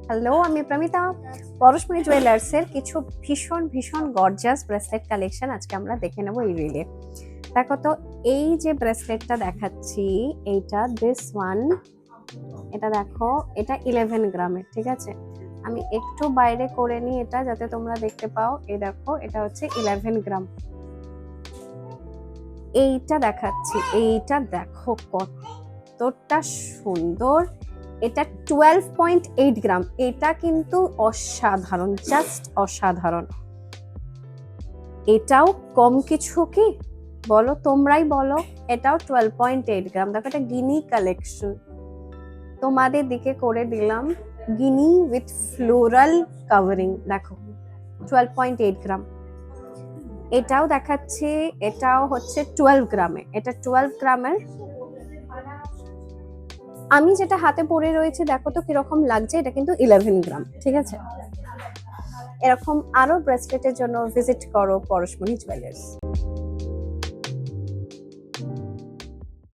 Hello, আমি প্রমিতা। পরশমণি জুয়েলার্সের কিছু ভীষণ ভীষণ গর্জাস ব্রেসলেট কালেকশন আজকে আমরা দেখে নেবো এই রিলে। দেখো তো, এই যে ব্রেসলেটটা দেখাচ্ছি, এইটা দিস ওয়ান, এটা দেখো, এটা 11 গ্রামের, ঠিক আছে। আমি একটু বাইরে করে নিই এটা, যাতে তোমরা দেখতে পাও। এই দেখো, এটা হচ্ছে 11 গ্রাম। এইটা দেখাচ্ছি, এইটা দেখো কতটা সুন্দর। এটা 12.8 গ্রাম। এটা কিন্তু অসাধারণ, জাস্ট অসাধারণ। এটাও কম কিছু কি বলো, তোমরাই বলো। এটাও 12.8 গ্রাম। দেখো, এটা গিনি কালেকশন, তোমাদের দিকে করে দিলাম। গিনি উইথ ফ্লোরাল কাভারিং, দেখো 12.8 গ্রাম। এটাও দেখাচ্ছি, এটাও হচ্ছে 12 গ্রামে। এটা 12 গ্রামের। আমি যেটা হাতে পরে রয়েছে, দেখো তো কিরকম লাগছে। এটা কিন্তু 11 গ্রাম, ঠিক আছে। এরকম আরো ব্রেসলেটের জন্য ভিজিট করো পরশমণি জুয়েলার্স।